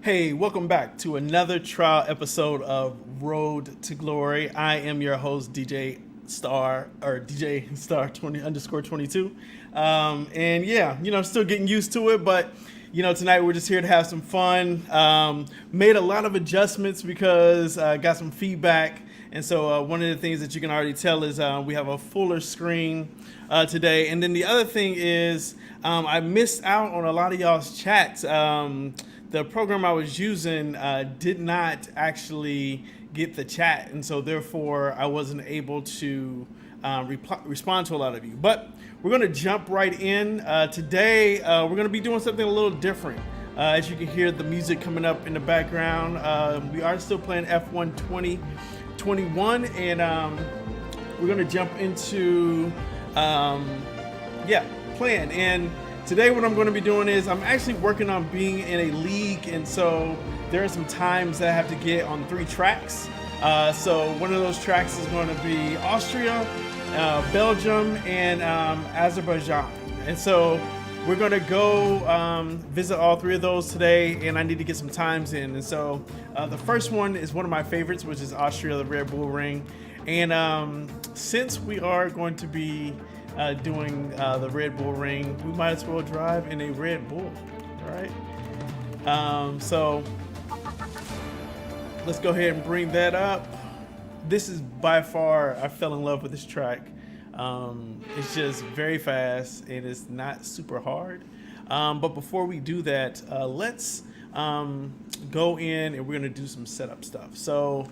Hey, welcome back to another trial episode of Road to Glory. I am your host, DJ Star, or DJ Star 20_22. And yeah, still getting used to it, but tonight we're just here to have some fun. Made a lot of adjustments because I got some feedback. And so one of the things that you can already tell is we have a fuller screen today. And then the other thing is I missed out on a lot of y'all's chats. The program I was using did not actually get the chat, and so therefore I wasn't able to respond to a lot of you. But we're going to jump right in. Today we're going to be doing something a little different. As you can hear the music coming up in the background, we are still playing F1 2021, and we're going to jump into playing. And today what I'm going to be doing is I'm actually working on being in a league, and so there are some times that I have to get on 3 tracks. So one of those tracks is going to be Austria, Belgium, and Azerbaijan. And so we're going to go visit all 3 of those today, and I need to get some times in. And so the first one is one of my favorites, which is Austria, the Red Bull Ring. And since we are going to be doing the Red Bull Ring, we might as well drive in a Red Bull. All right. So let's go ahead and bring that up. This is by far, I fell in love with this track. It's just very fast and it's not super hard. But before we do that, let's go in and we're going to do some setup stuff. So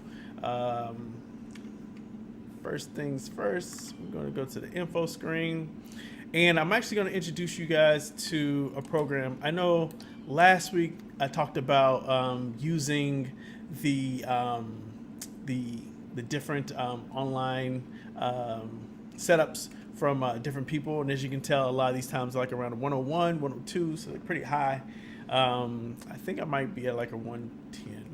first things first, we're going to go to the info screen. And I'm actually going to introduce you guys to a program. I know last week I talked about using the the the different online setups from different people, and as you can tell, a lot of these times like around 101, 102, so they're pretty high. I think I might be at like a 110.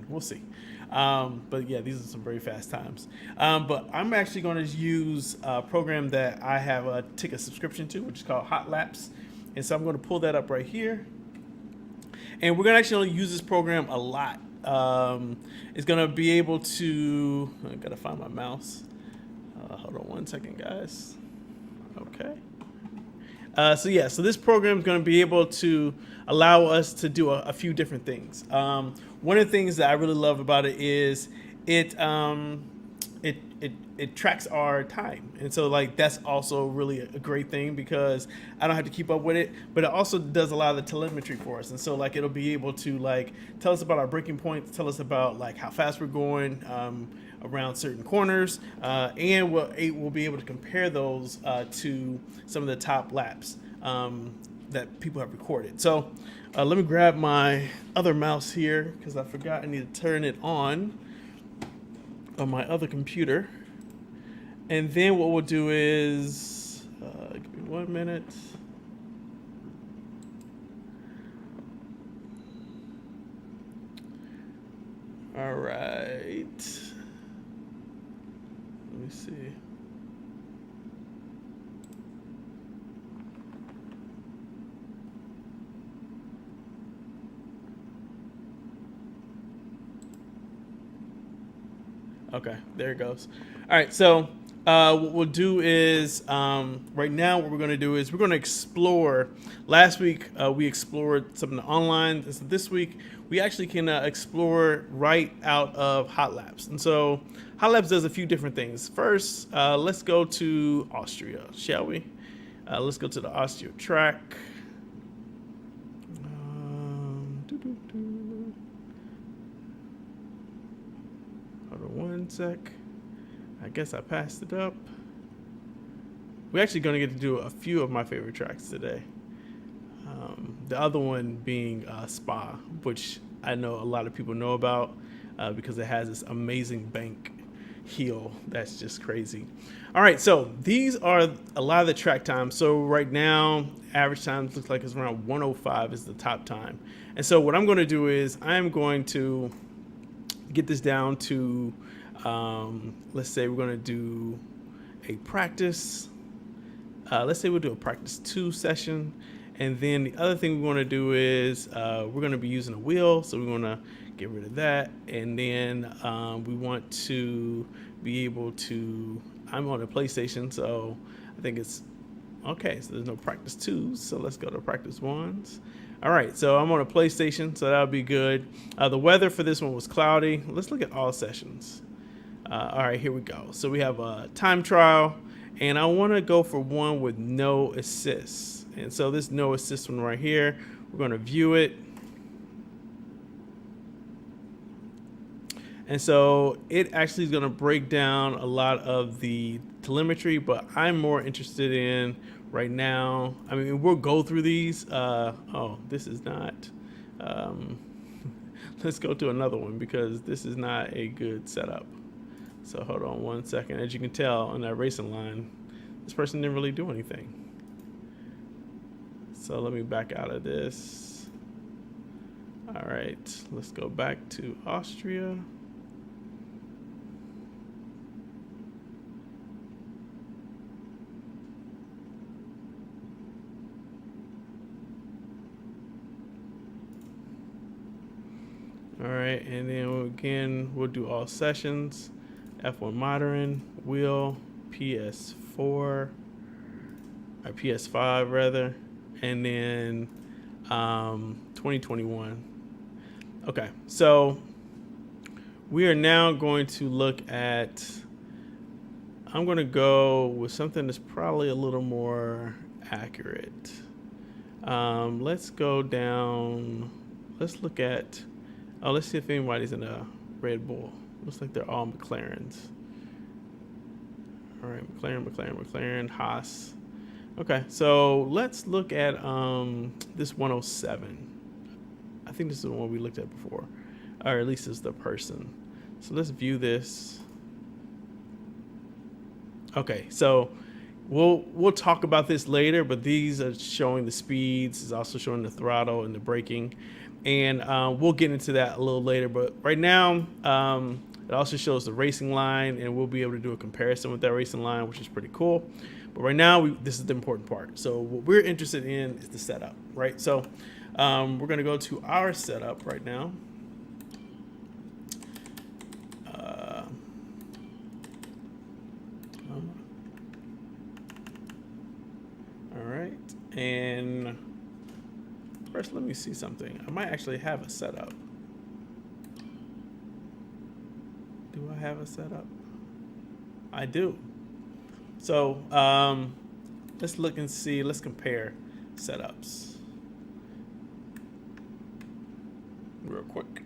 We'll see. But yeah, these are some very fast times. But I'm actually going to use a program that I have a ticket subscription to, which is called Hot Laps. And so I'm going to pull that up right here. And we're going to actually use this program a lot. It's going to be able to, I got to find my mouse. Hold on one second, guys. Okay. So this program is going to be able to allow us to do a few different things. One of the things that I really love about it is it tracks our time, and so like that's also really a great thing because I don't have to keep up with it, but it also does a lot of the telemetry for us, and so like it'll be able to like tell us about our braking points, tell us about like how fast we're going around certain corners, and we'll be able to compare those to some of the top laps that people have recorded. So let me grab my other mouse here because I forgot I need to turn it on my other computer. And then what we'll do is, give me 1 minute. All right. Let me see. Okay, there it goes. All right, so what we'll do is right now what we're going to do is we're going to explore. Last week we explored something online. This week we actually can explore right out of Hot Laps. And so Hot Laps does a few different things. First, let's go to Austria, shall we? Let's go to the Austria track. Hold on one sec. I guess I passed it up. We're actually going to get to do a few of my favorite tracks today. The other one being Spa, which I know a lot of people know about because it has this amazing bank heel that's just crazy. All right, so these are a lot of the track times. So right now, average time looks like it's around 105 is the top time. And so what I'm going to do is I'm going to get this down to, let's say we're going to do a practice. Let's say we'll do a practice 2 session. And then the other thing we want to do is we're going to be using a wheel. So we want to get rid of that. And then we want to be able to, I'm on a PlayStation, so I think it's, okay, so there's no practice 2s. So let's go to practice 1s. All right, so I'm on a PlayStation, so that'll be good. The weather for this one was cloudy. Let's look at all sessions. All right, here we go. So we have a time trial, and I want to go for one with no assists. And so this no assist one right here, we're going to view it. And so it actually is going to break down a lot of the telemetry, but I'm more interested in right now. I mean, we'll go through these. Oh, this is not. Let's go to another one because this is not a good setup. So hold on one second. As you can tell on that racing line, this person didn't really do anything. So let me back out of this. All right, let's go back to Austria. All right, and then again, we'll do all sessions, F1 modern, wheel, PS4, or PS5 rather, and then 2021. Okay, so we are now going to look at, I'm going to go with something that's probably a little more accurate. Let's go down, let's look at, oh, let's see if anybody's in a Red Bull. Looks like they're all McLarens. All right, McLaren, Haas. Okay, so let's look at this 107. I think this is the one we looked at before, or at least it's the person. So let's view this. Okay, so we'll talk about this later, but these are showing the speeds. It's also showing the throttle and the braking, and we'll get into that a little later. But right now, it also shows the racing line, and we'll be able to do a comparison with that racing line, which is pretty cool. But right now, this is the important part. So what we're interested in is the setup, right? So we're going to go to our setup right now. All right, and first let me see something. I might actually have a setup. Do I have a setup? I do. So let's look and see. Let's compare setups real quick.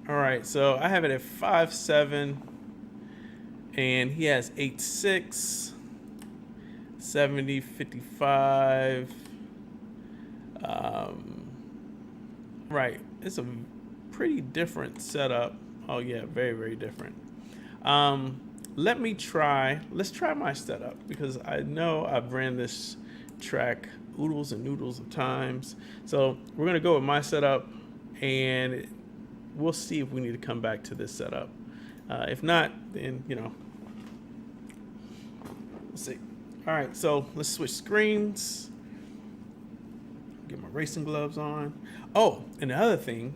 All right, so I have it at 5.7, and he has 8.6, 70, 55. Right, it's a pretty different setup. Oh yeah, very, very different. Let's try my setup, because I know I've ran this track oodles and noodles of times. So we're gonna go with my setup, and we'll see if we need to come back to this setup. If not, then, you know, we'll see. All right, so let's switch screens. Get my racing gloves on. Oh, and the other thing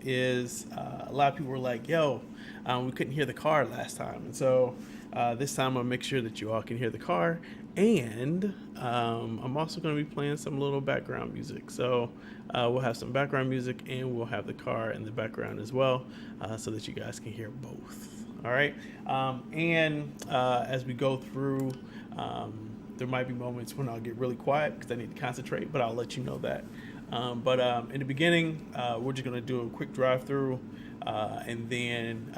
is a lot of people were like, yo, we couldn't hear the car last time. And so this time I'll make sure that you all can hear the car. And I'm also going to be playing some little background music. So we'll have some background music, and we'll have the car in the background as well, so that you guys can hear both. All right. And as we go through, there might be moments when I'll get really quiet because I need to concentrate, but I'll let you know that. But in the beginning, we're just going to do a quick drive through, and then,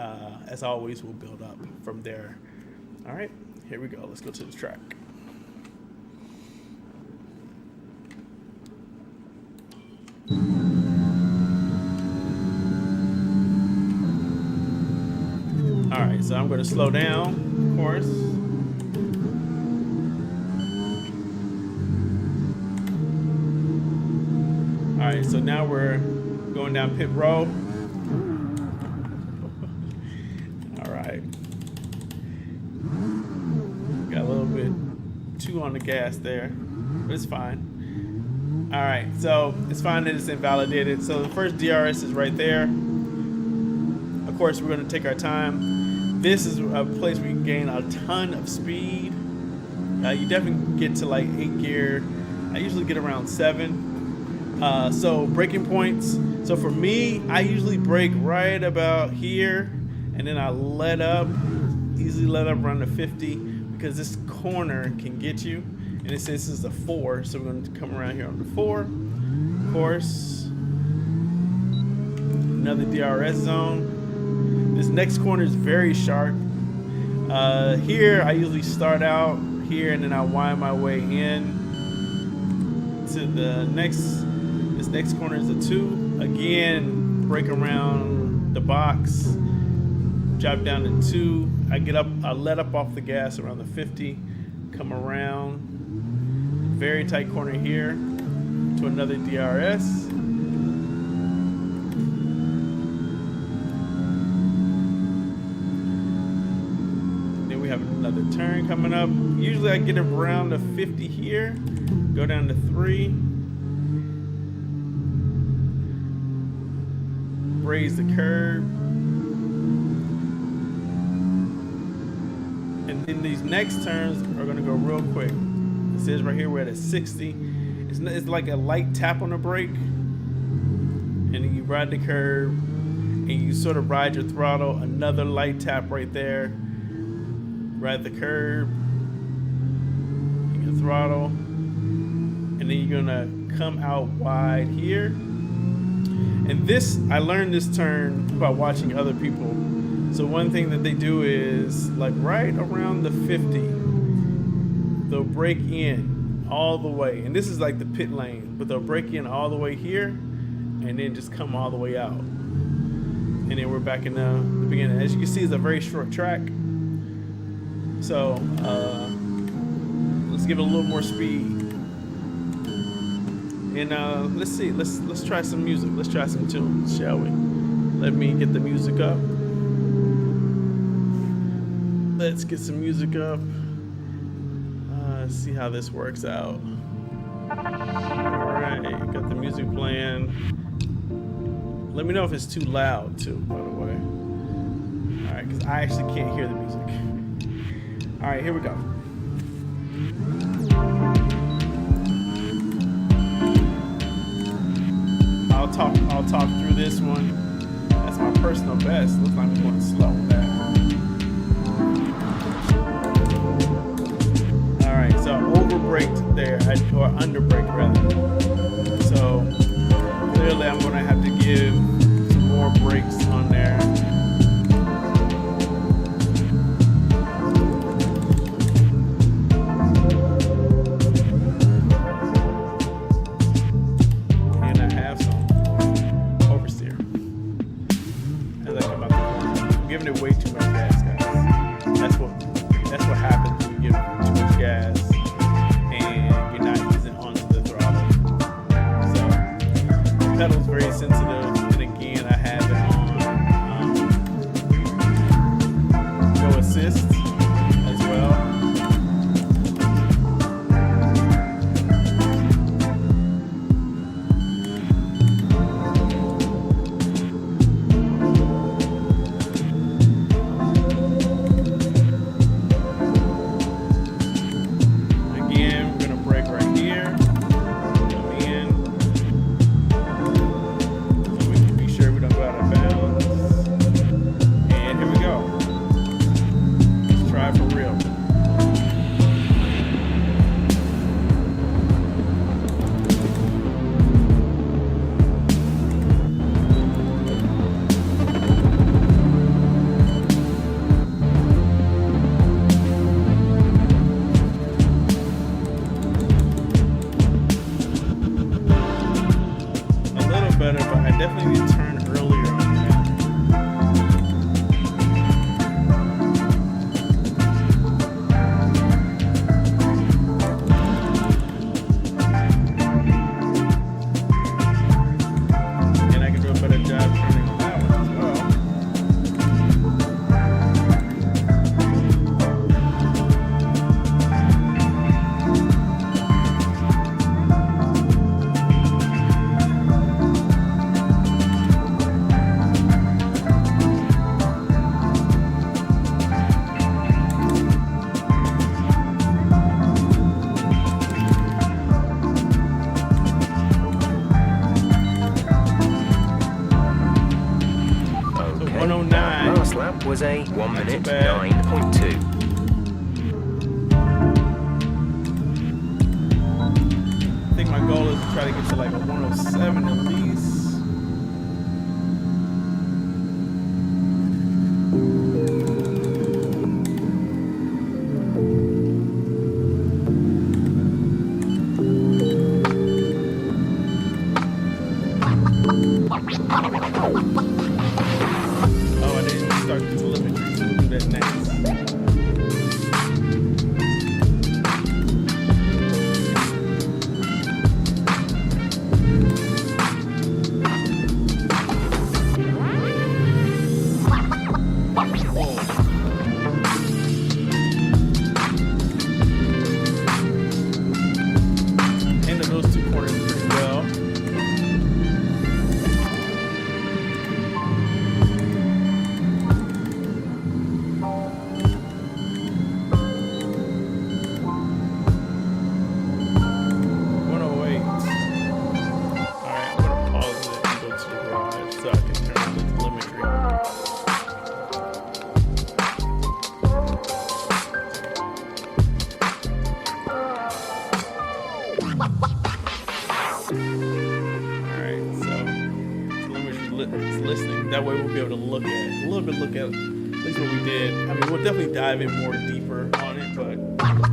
as always, we'll build up from there. All right, here we go. Let's go to the track. All right, so I'm going to slow down, of course. All right, so now we're going down pit road. All right. Got a little bit too on the gas there, but it's fine. All right, so it's fine that it's invalidated. So the first DRS is right there. Of course, we're going to take our time. This is a place where you can gain a ton of speed. You definitely get to like 8 gear. I usually get around 7. So braking points. So for me, I usually brake right about here, and then I easily let up around the 50, because this corner can get you. And it says this is a 4, so we're going to come around here on the 4. Of course, another DRS zone. This next corner is very sharp. Here, I usually start out here, and then I wind my way in to the next. This next corner is a 2. Again, brake around the box, drop down to 2. I let up off the gas around the 50, come around, very tight corner here to another DRS. Then we have another turn coming up. Usually I get around the 50 here, go down to 3. Raise the curb, and then these next turns are going to go real quick. It says right here we're at a 60. It's like a light tap on the brake, and then you ride the curb, and you sort of ride your throttle. Another light tap right there. Ride the curb, your throttle, and then you're gonna come out wide here. And this, I learned this turn by watching other people. So one thing that they do is like right around the 50, break in all the way, and this is like the pit lane, but they'll break in all the way here, and then just come all the way out, and then we're back in the beginning. As you can see, it's a very short track, so let's give it a little more speed, and let's see. Let's try some music. Let's try some tunes, shall we? Let me get the music up. Let's get some music up. Let's see how this works out. Alright, got the music playing. Let me know if it's too loud too, by the way. Alright, because I actually can't hear the music. Alright, here we go. I'll talk through this one. That's my personal best. Looks like I'm going slow with that. Alright, so overbraked there, or underbrake rather. So clearly I'm going to have to give some more brakes on there. And I have some oversteer as I come out the corner. I'm giving it way too much gas, guys. That's what happens when you give too much gas and you're not using onto the throttle. So the pedal's very sensitive, and again I have it on no assist as well. Better, but I definitely need to turn earlier on that. And I can do a better job turning on that one as well. Last lap was a 1 minute 9.2. I think my goal is to try to get to like a 107 at least. Oh, I didn't start the telemetry, so we'll do that next. Handle those two corners pretty well. Alright, so telemetry is listening. That way we'll be able to look at at least what we did. I mean, we'll definitely dive in more deeper on it, but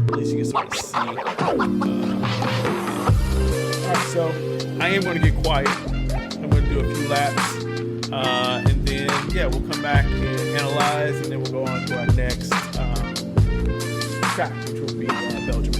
at least you can sort of see. All right, so I am going to get quiet. I'm going to do a few laps, and then we'll come back and analyze, and then we'll go on to our next track, which will be Belgium.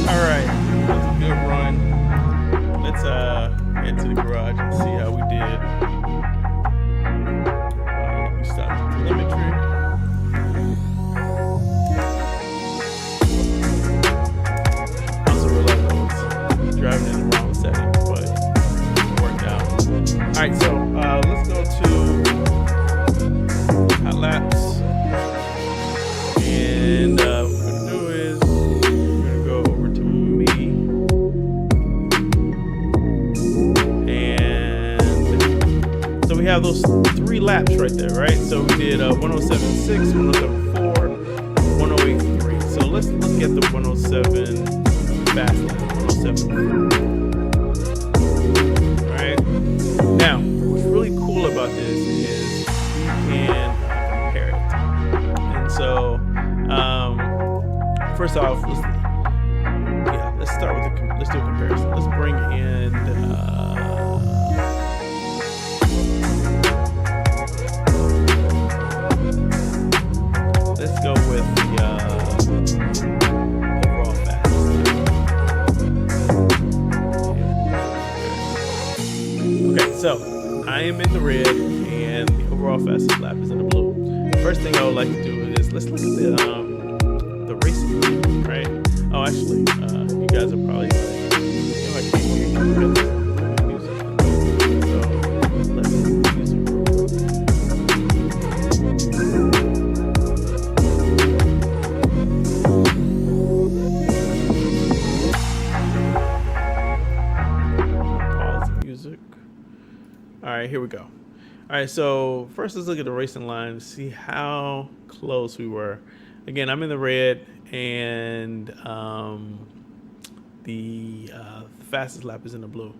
All right. have those 3 laps right there, right? So we did 107.6, 107.4, 108.3. So let's look at the 107 fast lap, 107.4. Now, what's really cool about this is you can compare it. And so, first off, let's start with let's do a comparison. Let's bring in let's go with the overall fastest. Okay, so I am in the red and the overall fastest lap is in the blue. First thing I would like to do is let's look at the racing, right? Oh, actually, you guys are probably like, I can't hear you. Music. So let's listen to music real quick. Pause the music. All right, here we go. All right, so first let's look at the racing line to see how close we were. Again, I'm in the red, and the fastest lap is in the blue.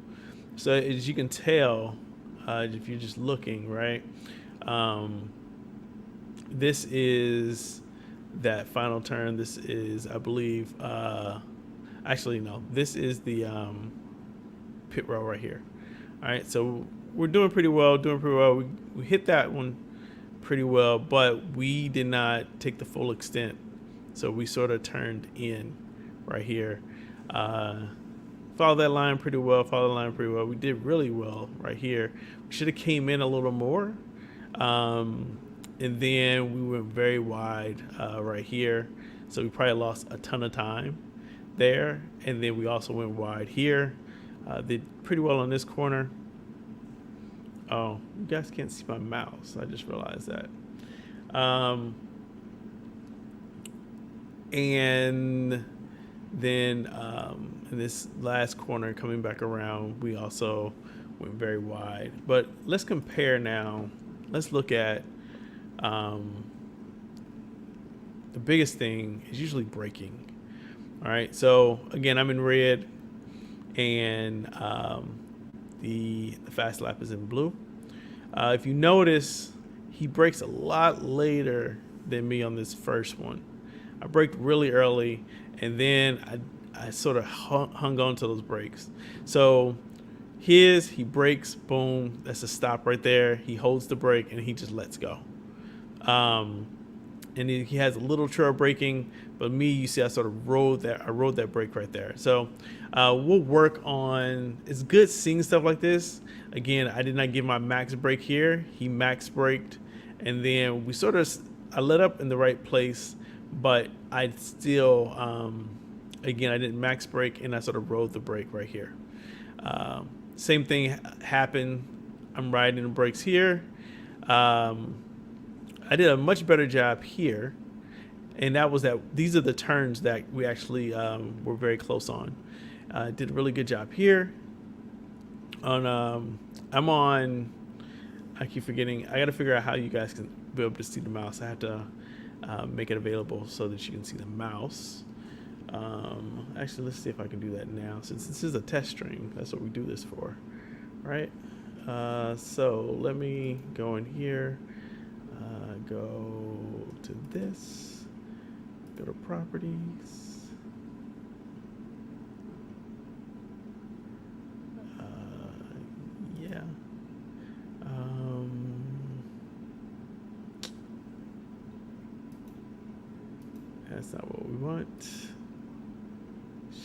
So as you can tell, if you're just looking, right, this is that final turn. This is, I believe, actually, no, this is the pit row right here. All right, so we're doing pretty well. We hit that one pretty well, but we did not take the full extent. So we sort of turned in right here. Followed that line pretty well. We did really well right here. We should have came in a little more. And then we went very wide right here. So we probably lost a ton of time there. And then we also went wide here. Did pretty well on this corner. Oh, you guys can't see my mouse. I just realized that. And then in this last corner coming back around, we also went very wide. But let's compare now. Let's look at the biggest thing is usually braking. All right, so again, I'm in red, and the fast lap is in blue. If you notice, he brakes a lot later than me on this first one. I braked really early, and then I sort of hung on to those brakes. So he brakes, boom, that's a stop right there. He holds the brake, and he just lets go. And he has a little trail braking, but me, you see, I sort of rode that brake right there. So we'll work on, it's good seeing stuff like this. Again, I did not give my max brake here. He max braked, and then I let up in the right place, but I still, again, I didn't max brake, and I sort of rode the brake right here. Same thing happened. I'm riding the brakes here. I did a much better job here, and these are the turns that we actually were very close on. Did a really good job here. I keep forgetting. I got to figure out how you guys can be able to see the mouse. I have to make it available so that you can see the mouse. Actually, let's see if I can do that now. Since this is a test stream, that's what we do this for, right? So let me go in here. Go to this, go to properties, yeah, that's not what we want.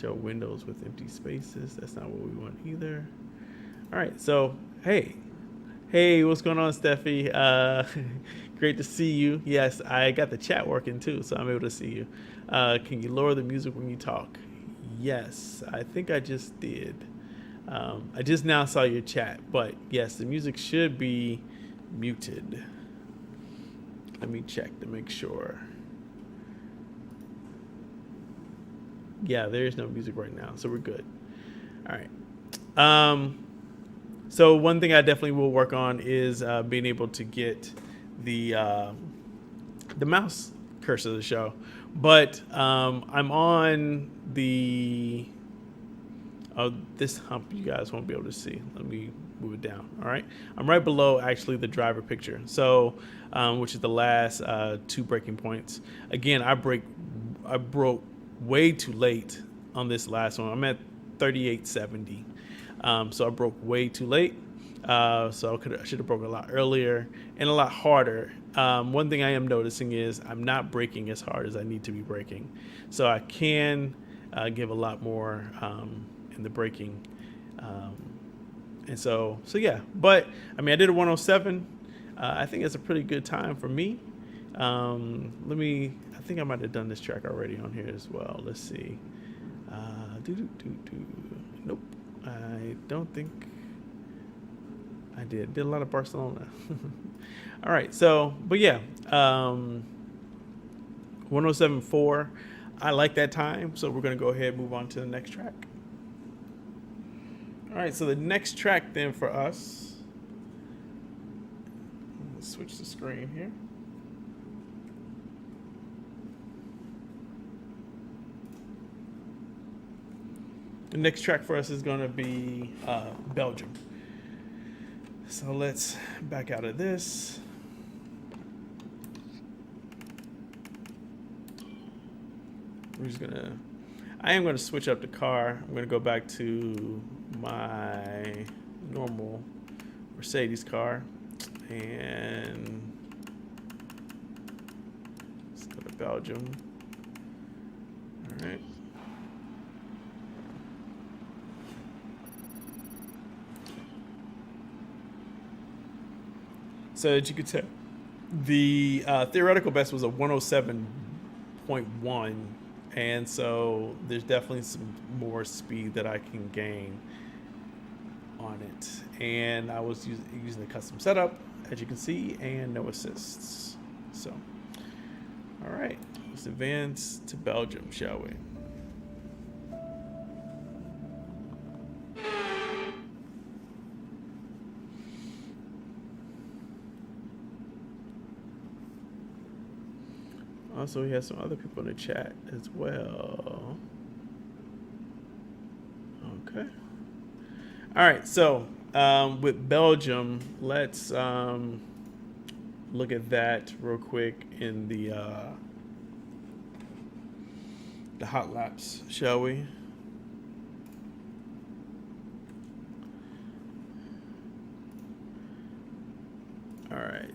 Show windows with empty spaces, that's not what we want either. All right, so hey, what's going on, Steffi? Great to see you. Yes, I got the chat working too, so I'm able to see you. Can you lower the music when you talk? Yes, I think I just did. I just now saw your chat, but yes, the music should be muted. Let me check to make sure. Yeah, there is no music right now, so we're good. All right. So one thing I definitely will work on is being able to get the mouse cursor to show. But I'm on the Oh, this hump you guys won't be able to see. Let me move it down. All right. I'm right below actually the driver picture. So, which is the last 2 braking points. Again, I broke way too late on this last one. I'm at 3870. So I broke way too late. So I should have broke a lot earlier and a lot harder. One thing I am noticing is I'm not braking as hard as I need to be braking. So I can give a lot more in the braking. And so yeah. But I mean, I did a 107. I think it's a pretty good time for me. I think I might have done this track already on here as well. Let's see. Nope. I don't think I did. Did a lot of Barcelona. All right. So, but yeah, 107.4. I like that time. So we're going to go ahead and move on to the next track. All right. So the next track then for us, let's switch the screen here. The next track for us is going to be Belgium. So let's back out of this. I am going to switch up the car. I'm going to go back to my normal Mercedes car. And let's go to Belgium. All right. So as you could tell, the theoretical best was a 107.1, and so there's definitely some more speed that I can gain on it. And I was using the custom setup, as you can see, and no assists. So, all right, let's advance to Belgium, shall we? Also, we have some other people in the chat as well. Okay. All right. So with Belgium, let's look at that real quick in the hot laps, shall we? All right.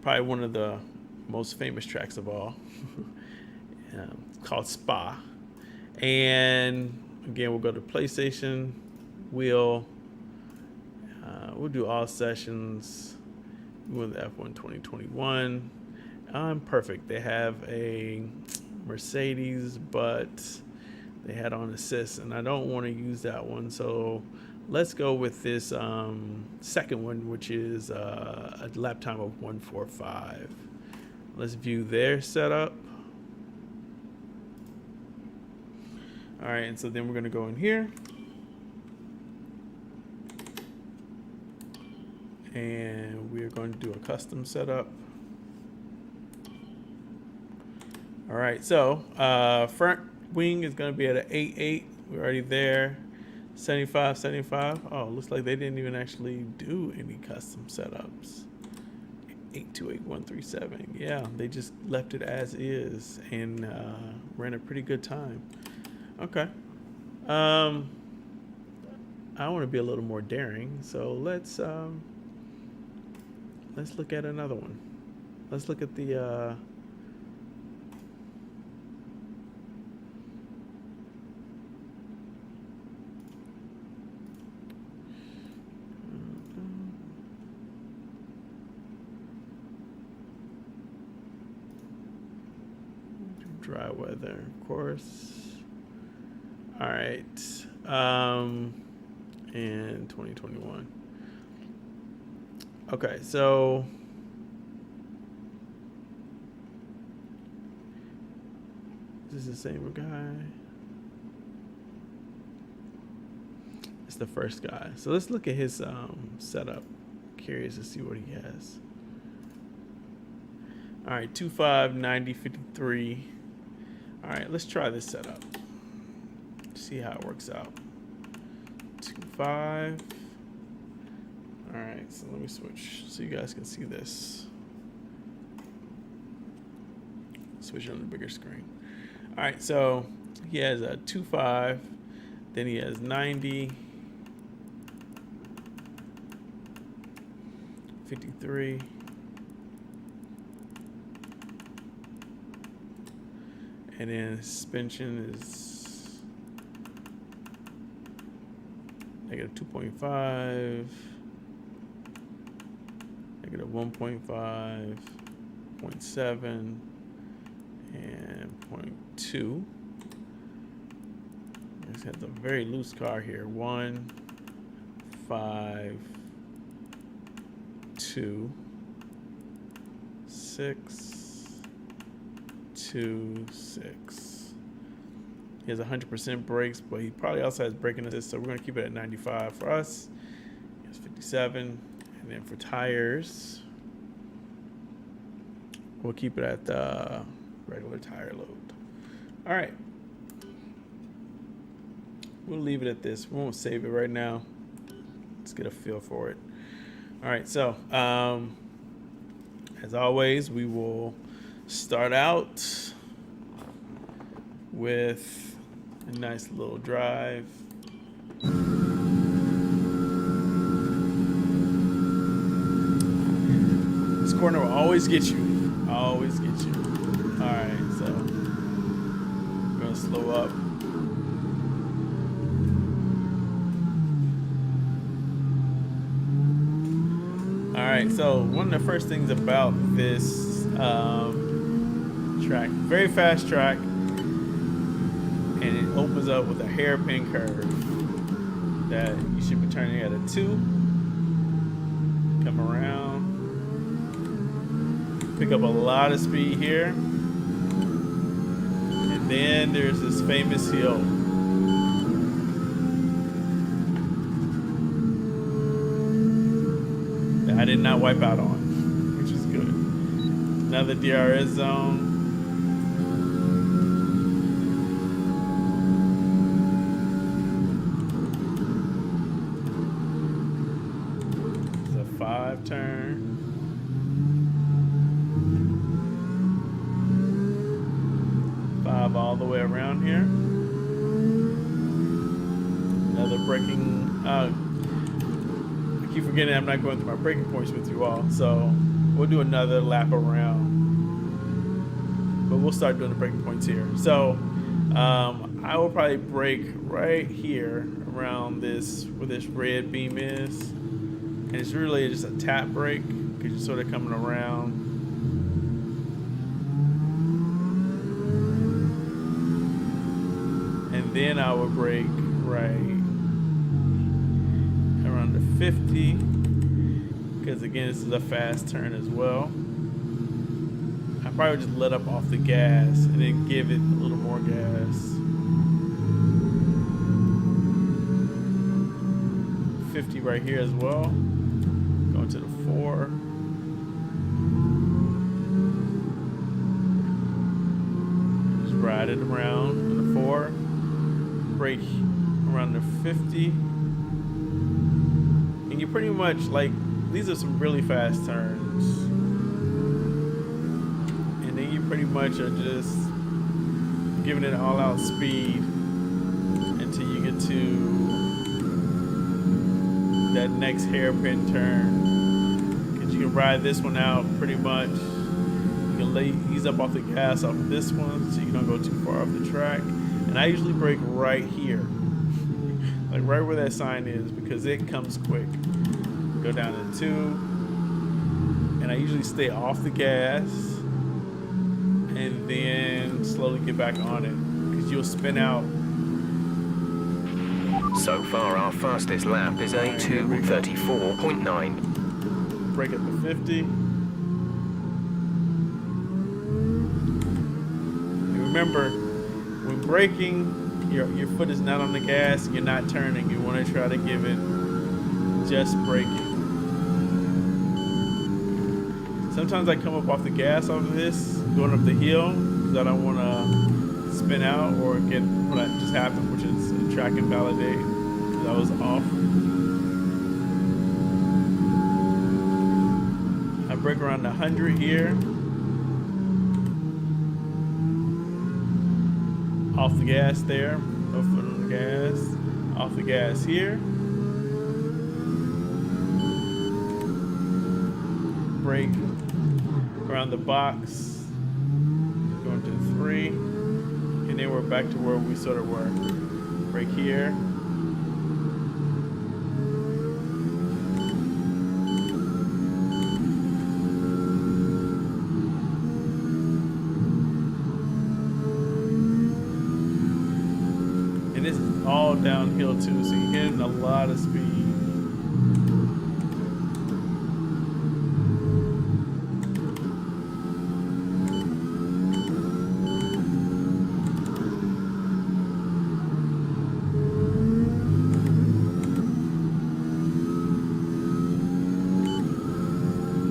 Probably one of the most famous tracks of all, called Spa. And again, we'll go to PlayStation, we'll do all sessions. We'll the F1 2021. Perfect. They have a Mercedes, but they had on assist, and I don't want to use that one. So let's go with this second one, which is a lap time of 1:45. Let's view their setup. All right, and so then we're going to go in here. And we're going to do a custom setup. All right, so front wing is going to be at an 8.8. We're already there. 75. Oh, looks like they didn't even actually do any custom setups. 828.137. Yeah, they just left it as is and ran a pretty good time. Okay. I want to be a little more daring, so let's look at another one. Let's look at the dry weather, of course. All right. And 2021. Okay, so is this the same guy? It's the first guy. So let's look at his setup. Curious to see what he has. All right, 25, 90, 53. All right, let's try this setup. See how it works out. 25. All right, so let me switch so you guys can see this. Switch it on the bigger screen. All right, so he has a 25, then he has 90, 53, and then suspension is negative 2.5, negative 1.5, 0.7, and 0.2. This has a very loose car here. 1, 5, 2, 6, 2, 6. He has 100% brakes, but he probably also has braking assist, so we're going to keep it at 95 for us. He has 57, and then for tires, we'll keep it at the regular tire load. All right. We'll leave it at this. We won't save it right now. Let's get a feel for it. All right, so as always, we will start out with a nice little drive. This corner will always get you. Always get you. All right, so we're gonna slow up. All right, so one of the first things about this track, very fast track, and it opens up with a hairpin curve that you should be turning at a 2. Come around, pick up a lot of speed here, and then there's this famous hill. I did not wipe out on, which is good. Another DRS zone. It's a 5 turn. Five all the way around here. Another braking. I keep forgetting I'm not going through my braking points with you all, so we'll do another lap around, but we'll start doing the braking points here. So I will probably brake right here around this, where this red beam is, and it's really just a tap brake because you're sort of coming around. And then I will brake right around the 50, because again, this is a fast turn as well. I probably just let up off the gas and then give it a little more gas. 50 right here as well. Going to the 4. Just ride it around in the 4. Brake around the 50. And you pretty much, like, these are some really fast turns. And then you pretty much are just giving it all out speed until you get to that next hairpin turn. Because you can ride this one out pretty much. You can ease up off the gas off of this one so you don't go too far off the track. And I usually brake right here. Like right where that sign is, because it comes quick. Go down to 2, and I usually stay off the gas and then slowly get back on it, because you'll spin out. So far our fastest lap is a 2:34.9. Brake at the 50. And remember, when braking, your foot is not on the gas, you're not turning. You want to try to give it just braking. Sometimes I come up off the gas off of this, going up the hill, because I don't want to spin out or get what just happened, which is a track invalidate, because I was off. I brake around 100 here. Off the gas there, no foot on the gas. Off the gas here. Brake around the box, going to 3, and then we're back to where we sort of were. Brake here. And this is all downhill too, so you're getting a lot of speed.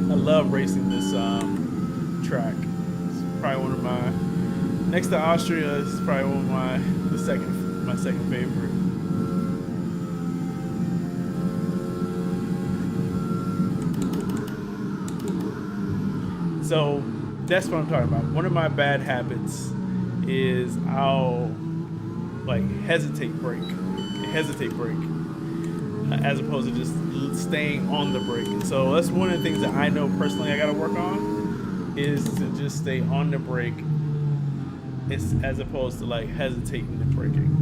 I love racing this track. It's probably one of my, next to Austria, is probably one of my second favorite. So that's what I'm talking about. One of my bad habits is I'll like hesitate brake, as opposed to just staying on the brake. And so that's one of the things that I know personally I got to work on, is to just stay on the brake, as opposed to like hesitating and braking.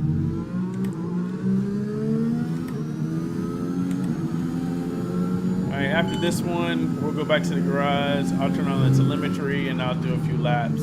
All right, after this one, we'll go back to the garage. I'll turn on the telemetry and I'll do a few laps.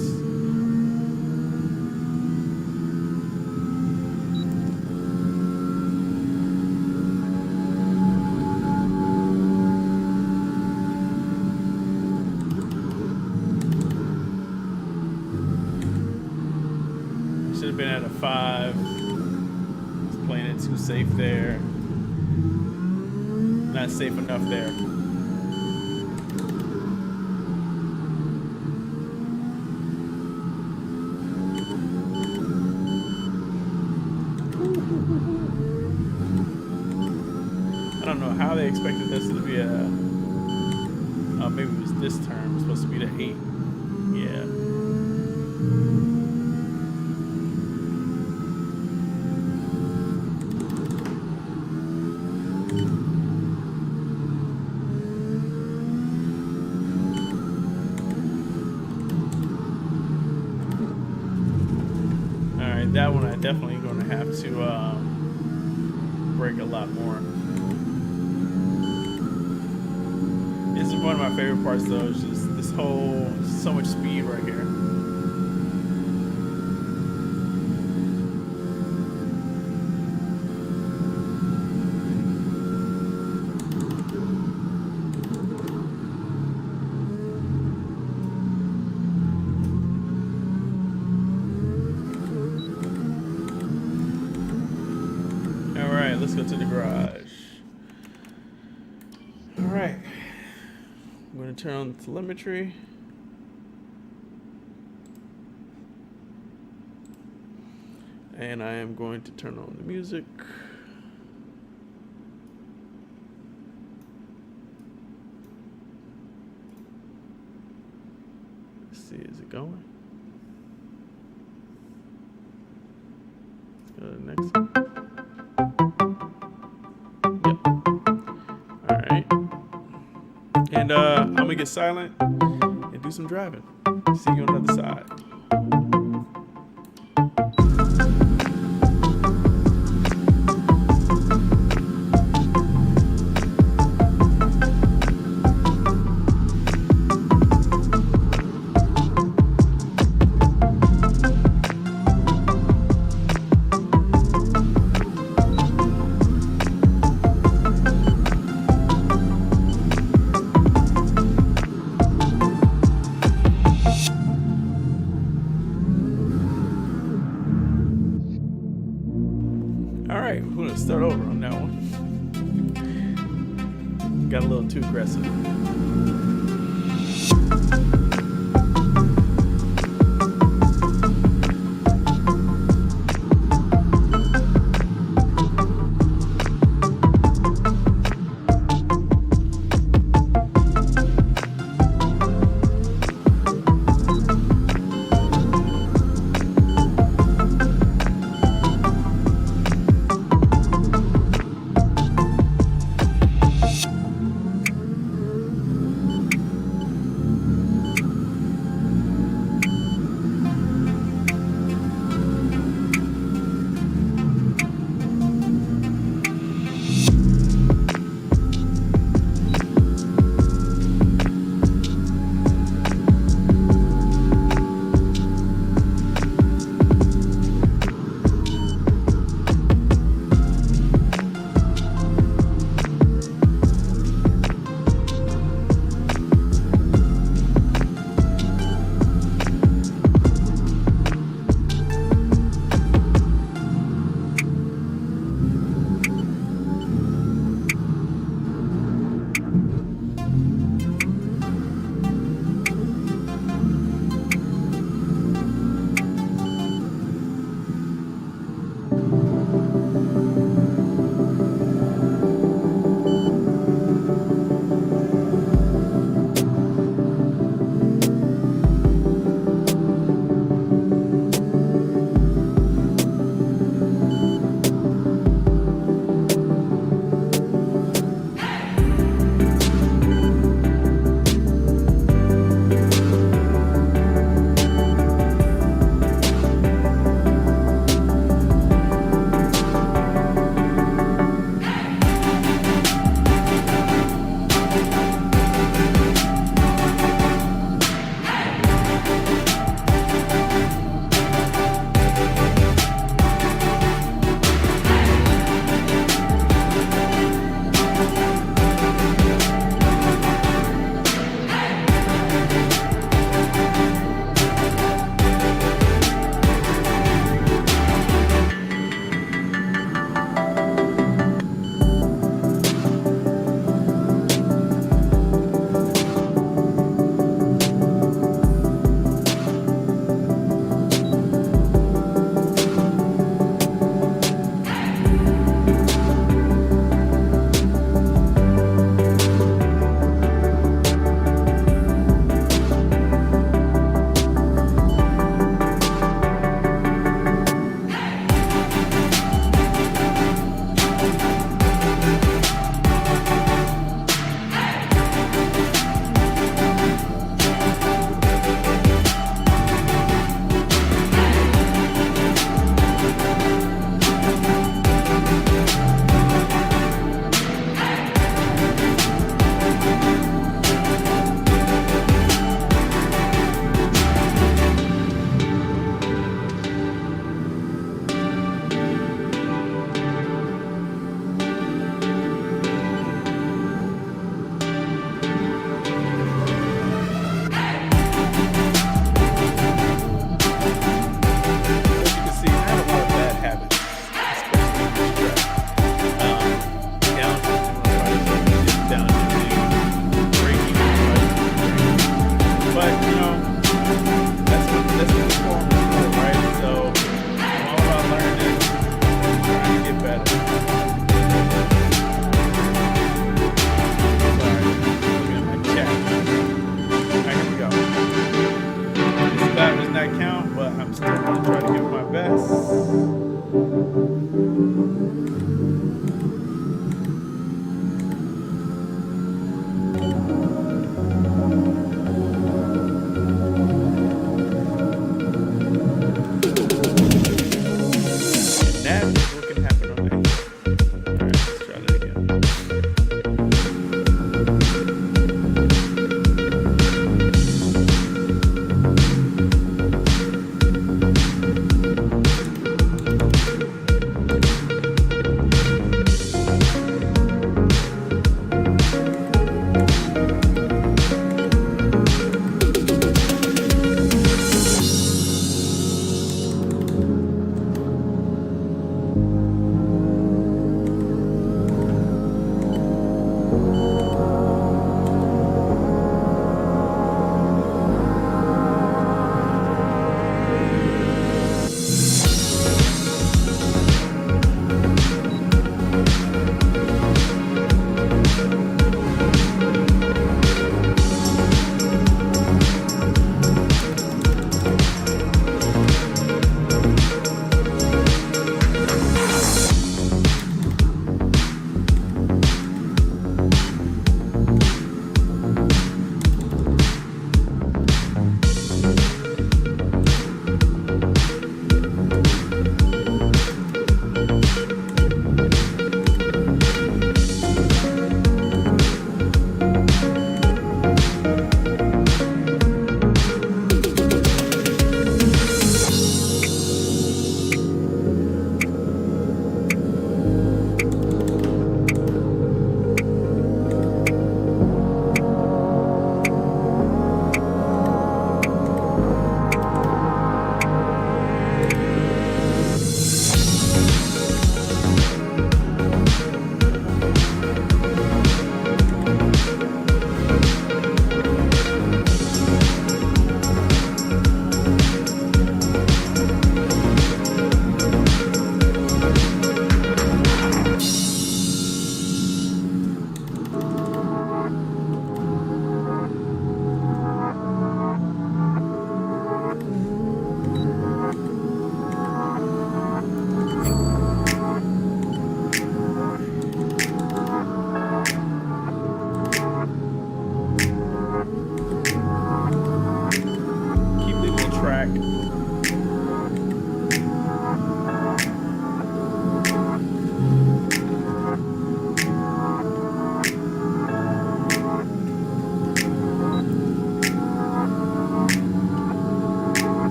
Should have been at a 5. Was playing it too safe there. Not safe enough there. I don't know how they expected this to be a. Maybe it was this term. It's supposed to be the 8. Yeah. That one I definitely going to have to brake a lot more. This is one of my favorite parts though, is just this whole, so much speed right here. Let's go to the garage. All right, I'm going to turn on the telemetry. And I am going to turn on the music. Let's see, is it going? Let's go to the next one. And I'm gonna get silent and do some driving. See you on the other side. Alright, we're gonna start over on that one. Got a little too aggressive.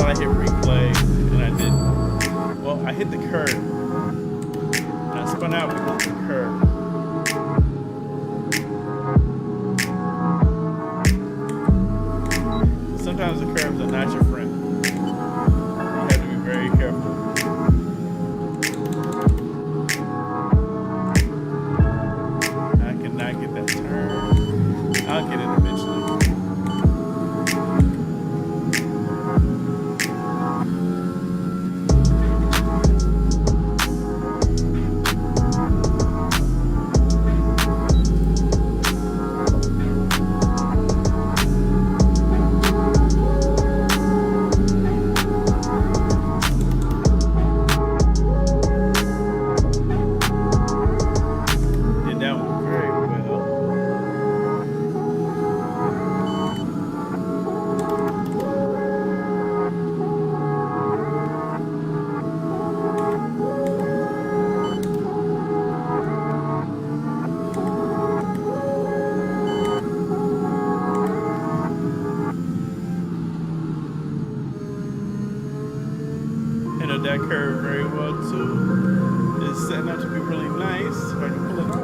thought I hit replay and I didn't. Well, I hit the curb. I spun out because of the curb. Sometimes the curbs are not your friend. You have to be very careful. I cannot get that turn. I'll get it eventually. Did that one very well. Handled that curve very well too. It's setting out to be really nice. If I can pull it off.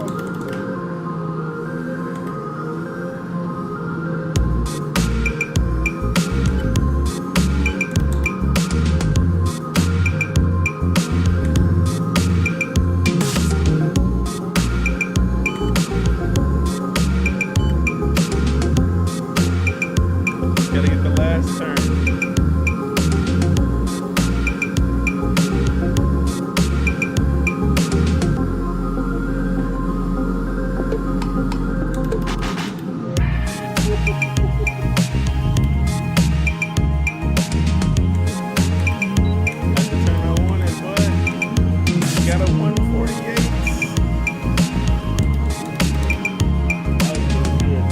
Gotta get the last turn. That's the turn I wanted, but got a 148. That was really good.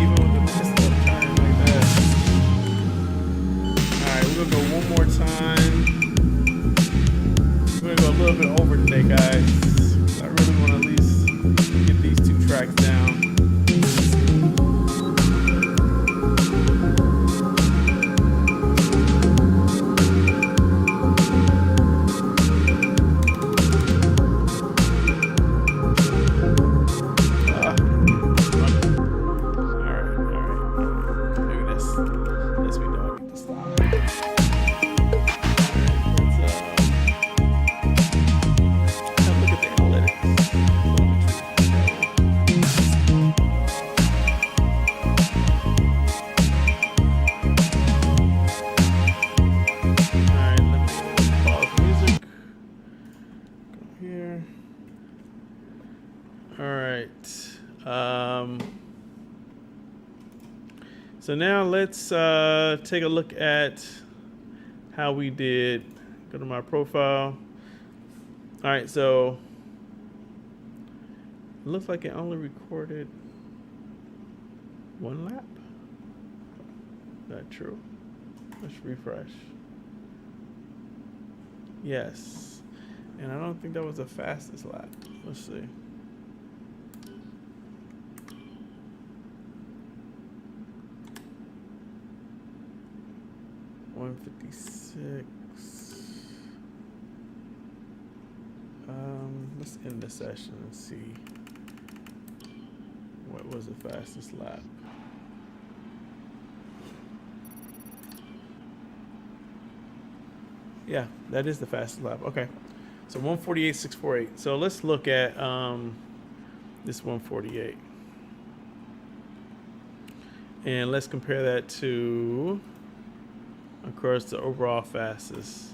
Even with a messed up turn like that. Alright, we're gonna go one more time. We're gonna go a little bit over today, guys. I really want to at least get these two tracks down. Alright. Maybe this we know I get to stop. Let's look at the analytics. Alright, let me pause music. Go here. Alright. So now let's take a look at how we did. Go to my profile. All right, so it looks like it only recorded one lap. Is that true? Let's refresh. Yes. And I don't think that was the fastest lap. Let's see. $156. Let's end the session and see what was the fastest lap. Yeah, that is the fastest lap. Okay, so 148.648. So let's look at this 148, and let's compare that to, of course, the overall fastest.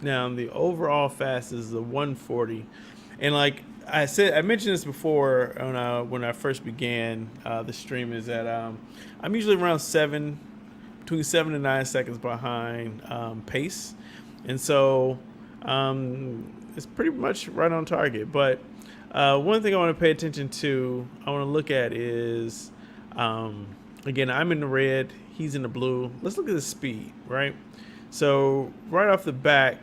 Now, the overall fastest is the 140, and like I said, I mentioned this before when I first began the stream, is that I'm usually around between 7 and 9 seconds behind pace, and so it's pretty much right on target. But one thing I want to pay attention to, I want to look at is, again, I'm in the red, he's in the blue. Let's look at the speed, right? So right off the bat,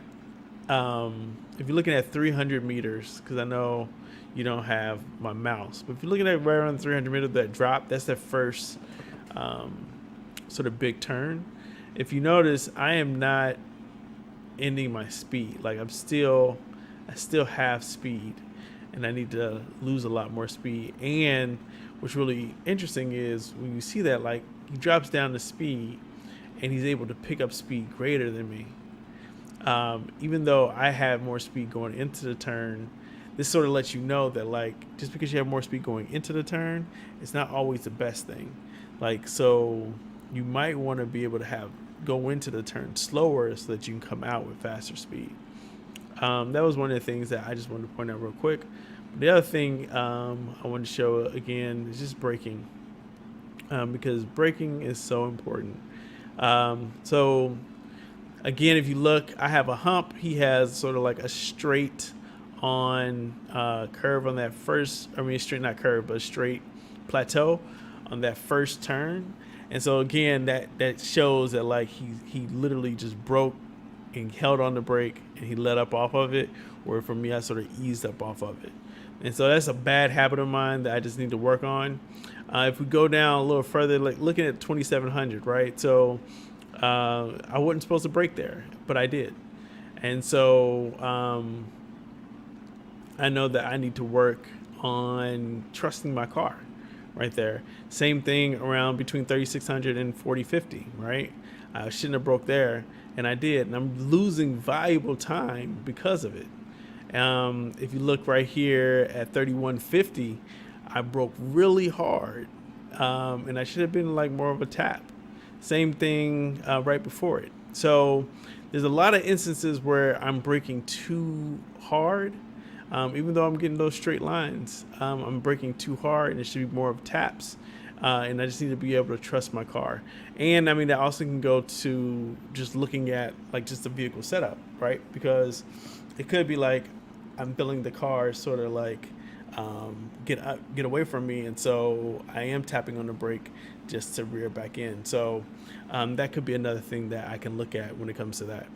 if you're looking at 300 meters, because I know you don't have my mouse, but if you're looking at right around 300 meters, that drop, that's the first sort of big turn. If you notice, I am not ending my speed. Like I still have speed, and I need to lose a lot more speed. And what's really interesting is when you see that, like, he drops down the speed and he's able to pick up speed greater than me. Even though I have more speed going into the turn, this sort of lets you know that, like, just because you have more speed going into the turn, it's not always the best thing. Like, so you might want to be able to go into the turn slower so that you can come out with faster speed. That was one of the things that I just wanted to point out real quick. The other thing I want to show again is just braking, because braking is so important. So again, if you look, I have a hump. He has sort of like a straight on curve on that first, straight, not curve, but straight plateau on that first turn. And so again, that shows that, like, he literally just broke and held on the brake and he let up off of it, where for me, I sort of eased up off of it. And so that's a bad habit of mine that I just need to work on. If we go down a little further, like looking at 2700, right? So I wasn't supposed to brake there, but I did. And so I know that I need to work on trusting my car right there. Same thing around between 3600 and 4050, right? I shouldn't have broke there, and I did. And I'm losing valuable time because of it. If you look right here at 3150, I broke really hard, and I should have been like more of a tap. Same thing right before it. So there's a lot of instances where I'm braking too hard. Even though I'm getting those straight lines, I'm braking too hard, and it should be more of taps. And I just need to be able to trust my car. And I mean, that also can go to just looking at like just the vehicle setup, right? Because it could be like I'm feeling the car sort of like get away from me, and so I am tapping on the brake just to rear back in. So that could be another thing that I can look at when it comes to that.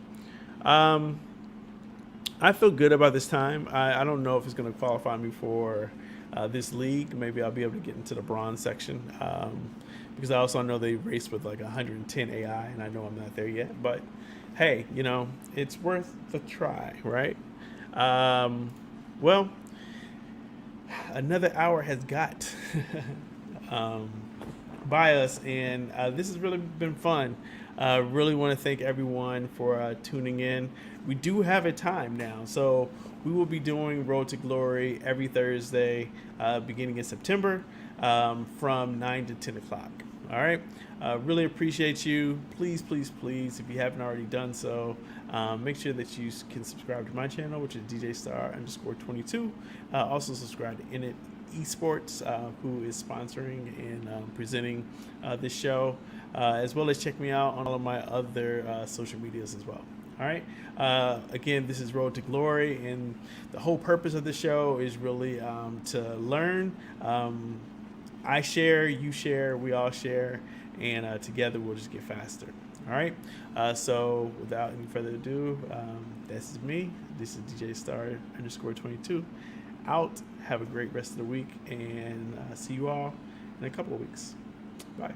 I feel good about this time. I don't know if it's going to qualify me for this league. Maybe I'll be able to get into the bronze section, because I also know they race with like 110 AI, and I know I'm not there yet. But hey, it's worth the try, right? Well, another hour has got by us, and this has really been fun. Really want to thank everyone for tuning in. We do have a time now, so we will be doing Road to Glory every Thursday beginning in September from 9 to 10 o'clock. All right. Really appreciate you. Please, please, please, if you haven't already done so, make sure that you can subscribe to my channel, which is DJ Star _22. Also subscribe to Init Esports, who is sponsoring and presenting this show, as well as check me out on all of my other social medias as well. All right. Again, this is Road to Glory, and the whole purpose of the show is really to learn. I share, you share, we all share, and together we'll just get faster. All right. So without any further ado, this is me. This is DJ Star _22. Out. Have a great rest of the week, and see you all in a couple of weeks. Bye.